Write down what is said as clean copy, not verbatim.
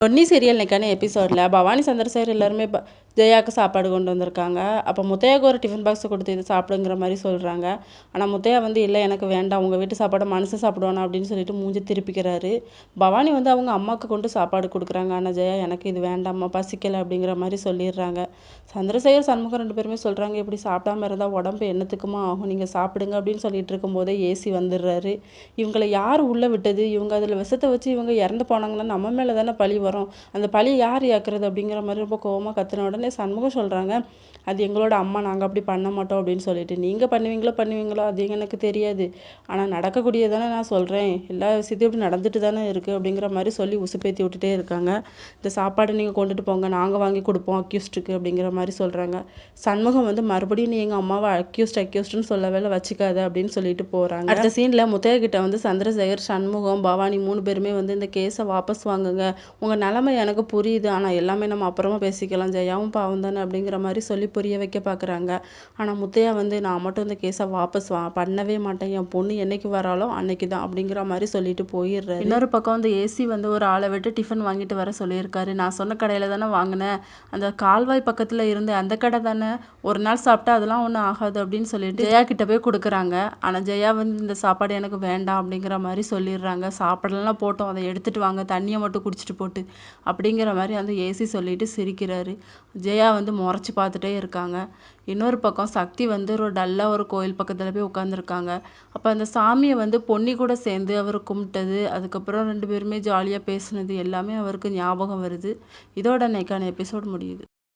Ponni serial இன்னைக்கான எபிசோடில் பவானி சந்திரசேகர் எல்லாருமே ஜெயாவுக்கு சாப்பாடு கொண்டு வந்திருக்காங்க. அப்போ முத்தையாவுக்கு ஒரு டிஃபன் பாக்ஸ் கொடுத்து இது சாப்பிடுங்கிற மாதிரி சொல்கிறாங்க. ஆனால் முத்தையா வந்து இல்லை எனக்கு வேண்டாம், உங்கள் வீட்டு சாப்பாடை மனுஷன் சாப்பிடுவானா அப்படின்னு சொல்லிட்டு மூஞ்சி திருப்பிக்கிறாரு. பவானி வந்து அவங்க அம்மாவுக்கு கொண்டு சாப்பாடு கொடுக்குறாங்க. ஆனால் ஜெயா எனக்கு இது வேண்டாம்மா, பசிக்கலை அப்படிங்கிற மாதிரி சொல்லிடுறாங்க. சந்திரசேகர் சண்முகம் 2 பேருமே சொல்கிறாங்க, இப்படி சாப்பிடாம இருந்தால் உடம்பு என்னத்துக்குமா ஆகும், நீங்கள் சாப்பிடுங்க அப்படின்னு சொல்லிட்டு இருக்கும்போதே ஏசி வந்துடுறாரு. இவங்களை யார் உள்ளே விட்டது, இவங்க அதில் விஷத்தை வச்சு இவங்க இறந்து போனாங்கன்னா நம்ம மேலே தானே பழி வரும், அந்த பழி யார் ஏற்கிறது அப்படிங்கிற மாதிரி ரொம்ப கோவமாக கத்துன உடனே சண்முகம் சொல்கிறாங்க, அது எங்களோட அம்மா, நாங்கள் அப்படி பண்ண மாட்டோம் அப்படின்னு சொல்லிட்டு. நீங்கள் பண்ணுவீங்களோ அது எனக்கு தெரியாது, ஆனால் நடக்கக்கூடியதானே நான் சொல்கிறேன், எல்லா விஷயத்தையும் இப்படி நடந்துட்டு தானே இருக்குது அப்படிங்கிற மாதிரி சொல்லி உசுப்பேற்றி விட்டுட்டே இருக்காங்க. இந்த சாப்பாடு நீங்கள் கொண்டுட்டு போங்க, நாங்கள் வாங்கி கொடுப்போம் அக்யூஸ்டுக்கு அப்படிங்கிற மாதிரி சொல்கிறாங்க. சண்முகம் வந்து மறுபடியும் நீ எங்கள் அம்மாவை அக்யூஸ்டுன்னு சொல்லவே வச்சுக்காத அப்படின்னு சொல்லிட்டு போகிறாங்க. அடுத்த சீனில் முத்தையா கிட்ட வந்து சந்திரசேகர், சண்முகம், பவானி 3 பேருமே வந்து இந்த கேஸை வாபஸ் வாங்குங்க, உங்கள் நிலைமை எனக்கு புரியுது, ஆனால் எல்லாமே நம்ம அப்புறமா பேசிக்கலாம், ஜெயாவும் பாவம் தானே அப்படிங்கிற மாதிரி சொல்லி புரிய வைக்க பார்க்குறாங்க. ஆனால் முத்தையா வந்து நான் மட்டும் இந்த கேஸை வாபஸ் பண்ணவே மாட்டேன், என் பொண்ணு என்னைக்கு வராலோ அன்னைக்கு தான் அப்படிங்கிற மாதிரி சொல்லிட்டு போயிடுறாரு. இன்னொரு பக்கம் வந்து ஏசி வந்து ஒரு ஆளை விட்டு டிஃபன் வாங்கிட்டு வர சொல்லியிருக்காரு. நான் சொன்ன கடையில் தானே வாங்கினேன், அந்த கால்வாய் பக்கத்தில் இருந்து அந்த கடை தானே, ஒரு நாள் சாப்பிட்டா அதெல்லாம் ஒன்றும் ஆகாது அப்படின்னு சொல்லிட்டு ஜெயா கிட்ட போய் கொடுக்குறாங்க. ஆனால் ஜெயா வந்து இந்த சாப்பாடு எனக்கு வேண்டாம் அப்படிங்கிற மாதிரி சொல்லிடுறாங்க. சாப்பாடெல்லாம் போட்டோம், அதை எடுத்துகிட்டு வாங்க, தண்ணியை மட்டும் குடிச்சிட்டு போட்டு அப்படிங்கிற மாதிரி அந்த ஏசி சொல்லிட்டு சிரிக்கிறாரு. ஜெயா வந்து முறைச்சி பார்த்துட்டே இருக்காங்க. இன்னொரு பக்கம் சக்தி வந்து ஒரு டல்லாக ஒரு கோயில் பக்கத்தில் போய் உட்காந்துருக்காங்க. அப்போ அந்த சாமியை வந்து பொன்னி கூட சேர்ந்து அவர் கும்பிட்டது, அதுக்கப்புறம் 2 பேருமே ஜாலியாக பேசுனது எல்லாமே அவருக்கு ஞாபகம் வருது. இதோட இன்னைக்கான எபிசோட் முடியுது.